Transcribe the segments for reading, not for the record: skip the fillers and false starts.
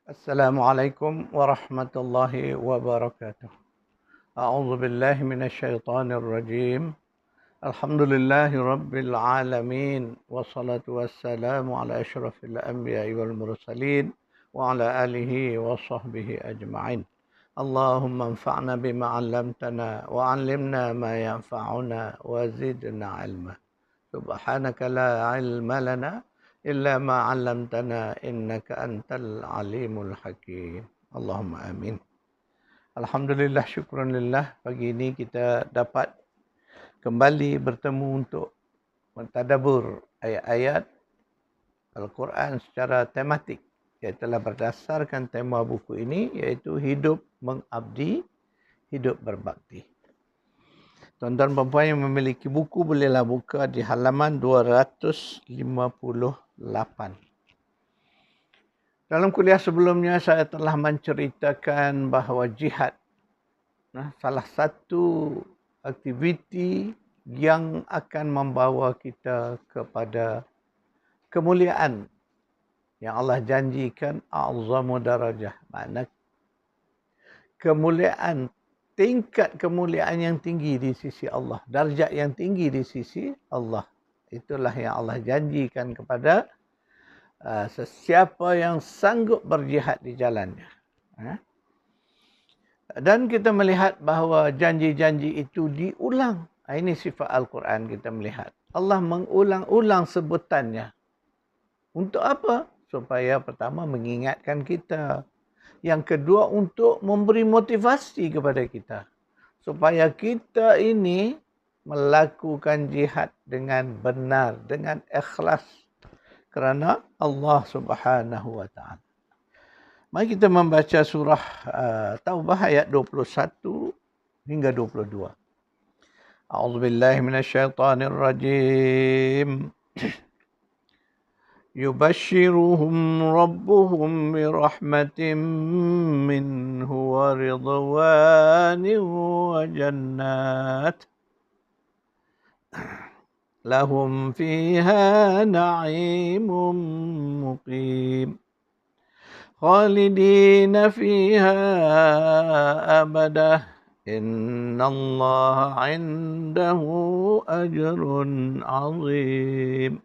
Assalamualaikum warahmatullahi wabarakatuh. A'udzu billahi minasyaitonir rajim. Alhamdulillahi rabbil alamin wassalatu wassalamu ala asyrafil anbiya'i wal mursalin wa ala alihi wa sahbihi ajma'in. Allahumma anfa'na bima 'allamtana wa 'allimna ma yanfa'una wa zidna 'ilma. Subhanaka la 'ilma lana illa ma 'allamtana innaka antal alimul hakim. Allahumma amin. Alhamdulillah, syukran lillah, pagi ini kita dapat kembali bertemu untuk mentadabbur ayat-ayat Al-Quran secara tematik, iaitu berdasarkan tema buku ini, iaitu hidup mengabdi, hidup berbakti. Tuan-tuan dan puan yang memiliki buku bolehlah buka di halaman 258. Dalam kuliah sebelumnya saya telah menceritakan bahawa jihad salah satu aktiviti yang akan membawa kita kepada kemuliaan yang Allah janjikan, a'zamu darajah. Makna kemuliaan, tingkat kemuliaan yang tinggi di sisi Allah, darjat yang tinggi di sisi Allah. Itulah yang Allah janjikan kepada sesiapa yang sanggup berjihad di jalannya. Dan kita melihat bahawa janji-janji itu diulang. Ini sifat Al-Quran, kita melihat. Allah mengulang-ulang sebutannya. Untuk apa? Supaya pertama mengingatkan kita. Yang kedua untuk memberi motivasi kepada kita. Supaya kita ini melakukan jihad dengan benar, dengan ikhlas. Kerana Allah Subhanahu wa ta'ala. Mari kita membaca surah Taubah ayat 21 hingga 22. A'udzubillahi minasyaitonirrajim. Yubashshiruhum rabbuhum birahmatin minhu wa ridwanin wa jannat. Lahum fiha na'imun muqim. Khalidina fiha abadah. Innallaha 'indahu ajrun 'azim.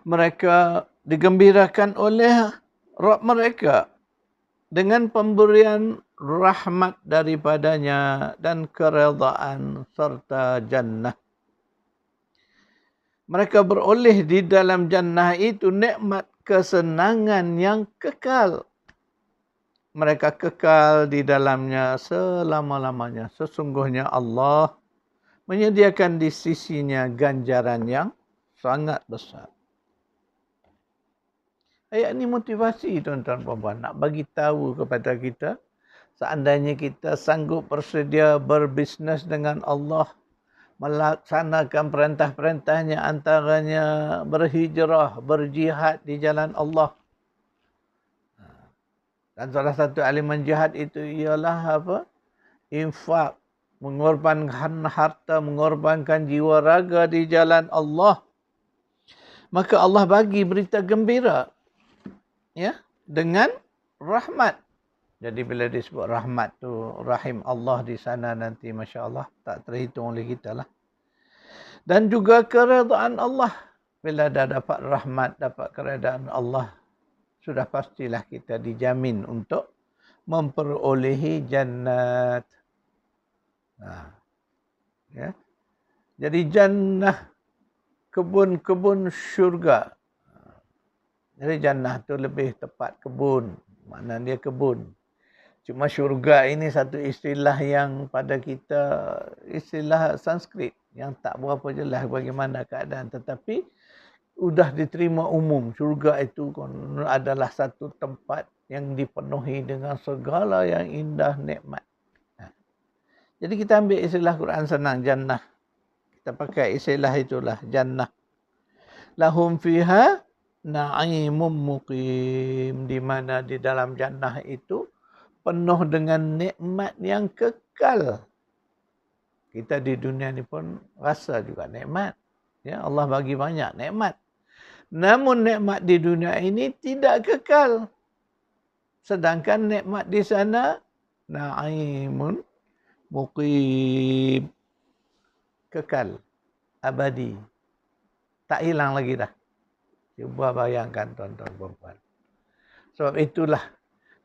Mereka digembirakan oleh Rabb mereka dengan pemberian rahmat daripadanya dan keredaan serta jannah. Mereka beroleh di dalam jannah itu nikmat kesenangan yang kekal. Mereka kekal di dalamnya selama-lamanya. Sesungguhnya Allah menyediakan di sisinya ganjaran yang sangat besar. Ayat ini motivasi tuan-tuan dan puan-puan, nak bagi tahu kepada kita, seandainya kita sanggup bersedia berbisnes dengan Allah, melaksanakan perintah-perintahnya, antaranya berhijrah, berjihad di jalan Allah. Dan salah satu elemen jihad itu ialah apa? Infak, mengorbankan harta, mengorbankan jiwa raga di jalan Allah. Maka Allah bagi berita gembira, ya, dengan rahmat. Jadi bila disebut rahmat tu, rahim Allah di sana nanti, Masya Allah, tak terhitung oleh kita lah. Dan juga keredaan Allah. Bila dah dapat rahmat, dapat keredaan Allah, sudah pastilah kita dijamin untuk memperolehi jannat. Ya. Jadi jannah, kebun-kebun syurga. Jadi jannah tu lebih tepat kebun. Makna dia kebun. Cuma syurga ini satu istilah yang pada kita, istilah Sanskrit yang tak berapa jelas bagaimana keadaan. Tetapi sudah diterima umum. Syurga itu adalah satu tempat yang dipenuhi dengan segala yang indah nikmat. Jadi kita ambil istilah Quran senang, jannah. Kita pakai istilah itulah, jannah. Lahum fiha na'imum muqim. Di mana di dalam jannah itu penuh dengan nikmat yang kekal. Kita di dunia ni pun rasa juga nikmat. Ya, Allah bagi banyak nikmat. Namun nikmat di dunia ini tidak kekal. Sedangkan nikmat di sana na'imun muqim, kekal, abadi. Tak hilang lagi dah. Cuba bayangkan tuan-tuan dan puan. Sebab itulah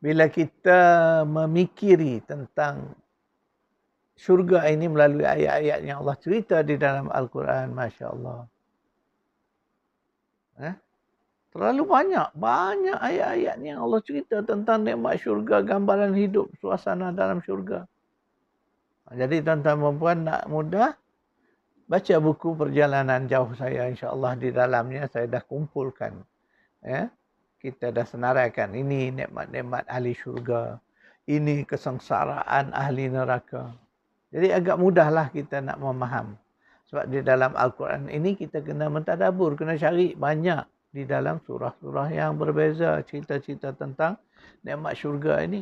bila kita memikiri tentang syurga ini melalui ayat-ayat yang Allah cerita di dalam Al-Quran, Masya Allah. Terlalu banyak ayat-ayat yang Allah cerita tentang nikmat syurga, gambaran hidup, suasana dalam syurga. Jadi tuan-tuan dan puan nak mudah, baca buku Perjalanan Jauh saya, insya-Allah di dalamnya saya dah kumpulkan. Kita dah senaraikan, ini nikmat-nikmat ahli syurga, ini kesengsaraan ahli neraka. Jadi agak mudahlah kita nak memaham. Sebab di dalam Al-Quran ini kita kena mentadabur, kena cari banyak di dalam surah-surah yang berbeza cerita-cerita tentang nikmat syurga ini.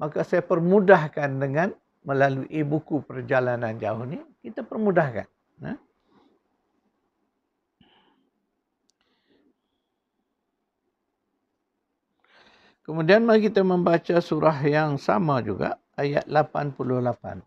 Maka saya permudahkan dengan melalui buku Perjalanan Jauh ni, kita permudahkan. Kemudian mari kita membaca surah yang sama juga, ayat 88.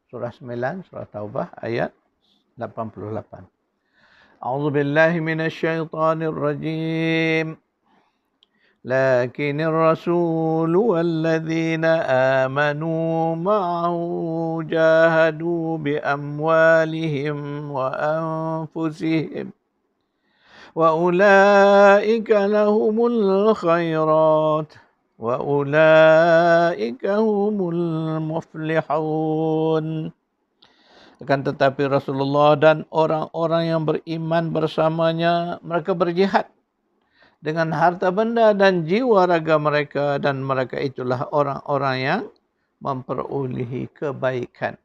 Surah 9, surah Taubah, ayat 88. A'udzu billahi minasyaitonir rajim. Lakinir rasul walladzina amanu ma'ahu jahadu bi amwalihim wa anfusihim wa ulaika lahumul khairat wa ulaika humul muflihun. Akan tetapi Rasulullah dan orang-orang yang beriman bersamanya, mereka berjihad dengan harta benda dan jiwa raga mereka, dan mereka itulah orang-orang yang memperolehi kebaikan.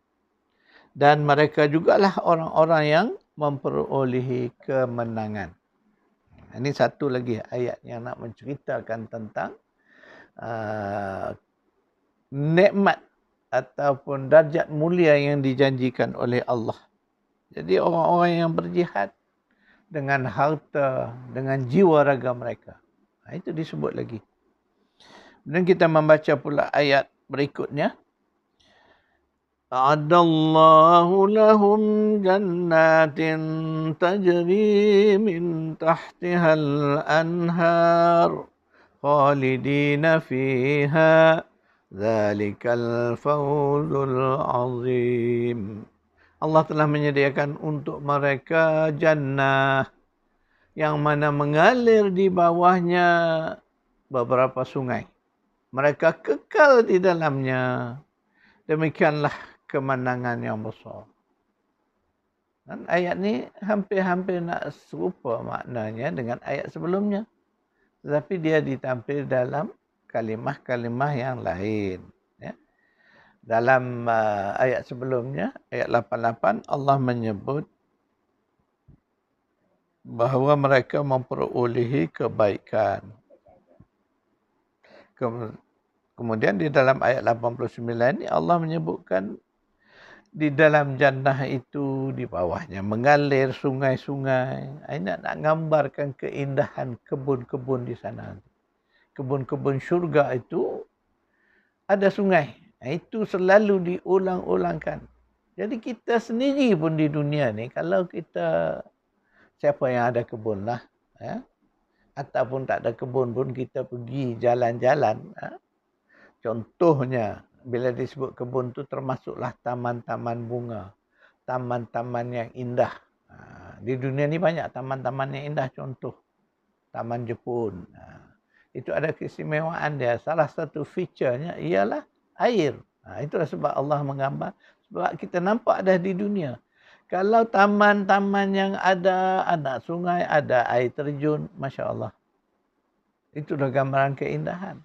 Dan mereka jugalah orang-orang yang memperolehi kemenangan. Ini satu lagi ayat yang nak menceritakan tentang nikmat ataupun darjat mulia yang dijanjikan oleh Allah. Jadi orang-orang yang berjihad dengan harta, dengan jiwa raga mereka. Itu disebut lagi. Dan kita membaca pula ayat berikutnya. A'adallahu lahum jannatin tajri min tahtihal anhar khalidina fiha dzalikal fawzul azim. Allah telah menyediakan untuk mereka jannah yang mana mengalir di bawahnya beberapa sungai. Mereka kekal di dalamnya. Demikianlah kemenangan yang besar. Dan ayat ni hampir-hampir nak serupa maknanya dengan ayat sebelumnya. Tetapi dia ditampil dalam kalimah-kalimah yang lain. Dalam ayat sebelumnya, ayat 88, Allah menyebut bahawa mereka memperolehi kebaikan. Kemudian di dalam ayat 89 ini Allah menyebutkan di dalam jannah itu di bawahnya mengalir sungai-sungai. Ini nak gambarkan keindahan kebun-kebun di sana. Kebun-kebun syurga itu ada sungai. Itu selalu diulang-ulangkan. Jadi kita sendiri pun di dunia ni, kalau kita, siapa yang ada kebun lah, ataupun tak ada kebun pun kita pergi jalan-jalan. Contohnya, bila disebut kebun tu termasuklah taman-taman bunga, taman-taman yang indah. Di dunia ni banyak taman-taman yang indah, contoh Taman Jepun. Itu ada keistimewaan dia. Salah satu featurenya ialah air. Itulah sebab Allah menggambar. Sebab kita nampak dah di dunia. Kalau taman-taman yang ada anak sungai, ada air terjun, Masya Allah. Itulah gambaran keindahan.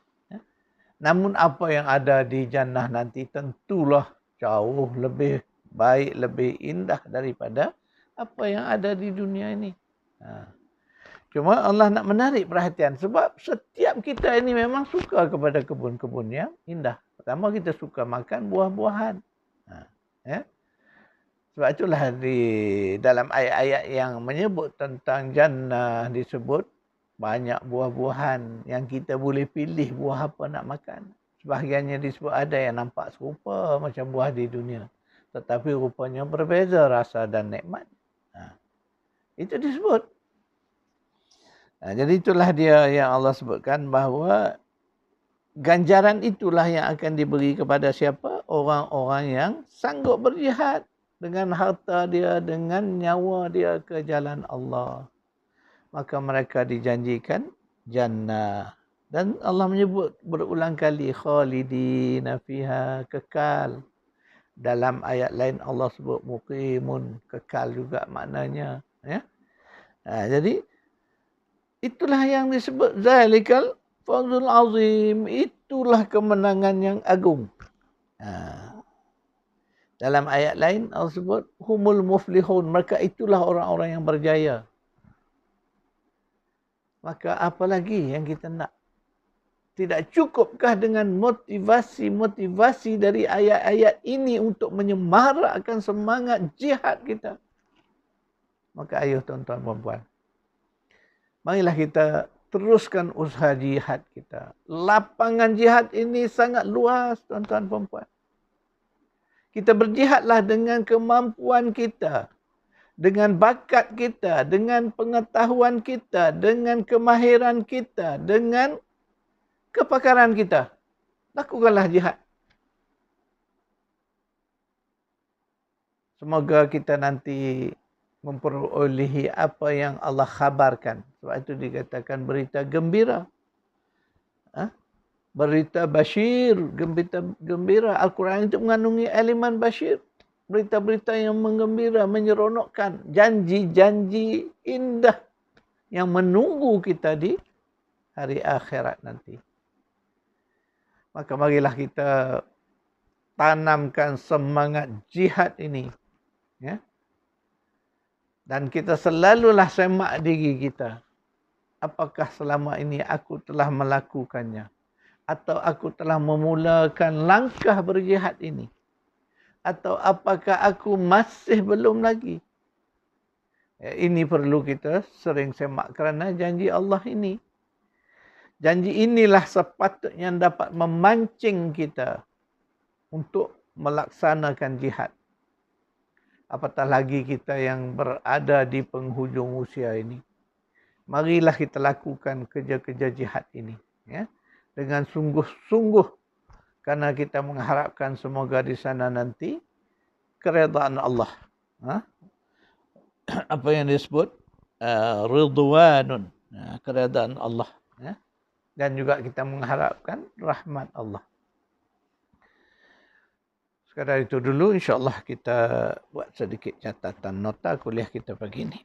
Namun apa yang ada di jannah nanti tentulah jauh lebih baik, lebih indah daripada apa yang ada di dunia ini. Cuma Allah nak menarik perhatian sebab setiap kita ini memang suka kepada kebun-kebun yang indah. Pertama kita suka makan buah-buahan. Sebab itulah di dalam ayat-ayat yang menyebut tentang jannah disebut banyak buah-buahan yang kita boleh pilih buah apa nak makan. Sebahagiannya disebut ada yang nampak serupa macam buah di dunia, tetapi rupanya berbeza rasa dan nikmat. Itu disebut. Jadi itulah dia yang Allah sebutkan bahawa ganjaran itulah yang akan diberi kepada siapa? Orang-orang yang sanggup berjihad dengan harta dia, dengan nyawa dia ke jalan Allah. Maka mereka dijanjikan jannah. Dan Allah menyebut berulang kali khalidina fiha, kekal. Dalam ayat lain Allah sebut muqimun, kekal juga maknanya. Ya? Jadi itulah yang disebut zalikal fawzul azim. Itulah kemenangan yang agung. Dalam ayat lain Allah sebut humul muflihun. Mereka itulah orang-orang yang berjaya. Maka apa lagi yang kita nak? Tidak cukupkah dengan motivasi-motivasi dari ayat-ayat ini untuk menyemarakkan semangat jihad kita? Maka ayo tuan-tuan puan-puan, marilah kita teruskan usaha jihad kita. Lapangan jihad ini sangat luas tuan-tuan puan-puan. Kita berjihadlah dengan kemampuan kita, dengan bakat kita, dengan pengetahuan kita, dengan kemahiran kita, dengan kepakaran kita. Lakukanlah jihad. Semoga kita nanti memperolehi apa yang Allah khabarkan. Sebab itu dikatakan berita gembira. Berita basyir, gembira. Al-Quran itu mengandungi elemen basyir. Berita-berita yang menggembira, menyeronokkan. Janji-janji indah yang menunggu kita di hari akhirat nanti. Maka marilah kita tanamkan semangat jihad ini. Ya. Dan kita selalulah semak diri kita. Apakah selama ini aku telah melakukannya? Atau aku telah memulakan langkah berjihad ini? Atau apakah aku masih belum lagi? Ya, ini perlu kita sering semak kerana janji Allah ini. Janji inilah sepatutnya dapat memancing kita untuk melaksanakan jihad. Apatah lagi kita yang berada di penghujung usia ini. Marilah kita lakukan kerja-kerja jihad ini. Ya, dengan sungguh-sungguh. Karena kita mengharapkan semoga di sana nanti keredaan Allah. Apa yang disebut? Ridwanun. Keredaan Allah. Ya. Dan juga kita mengharapkan rahmat Allah. Sekadar itu dulu, insyaAllah kita buat sedikit catatan nota kuliah kita pagi ini.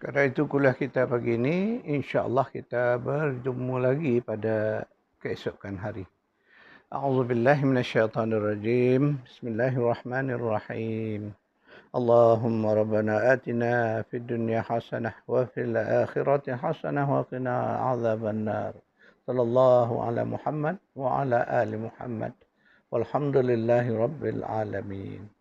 Karena itu kuliah kita pagi ini, insya-Allah kita berjumpa lagi pada keesokan hari. A'udzubillahi minasyaitonirrajim. Bismillahirrahmanirrahim. Allahumma rabbana atina fid dunya hasanah wa fil akhirati hasanah wa qina adzabannar. Sallallahu ala Muhammad wa ala ali Muhammad. Walhamdulillahi rabbil alamin.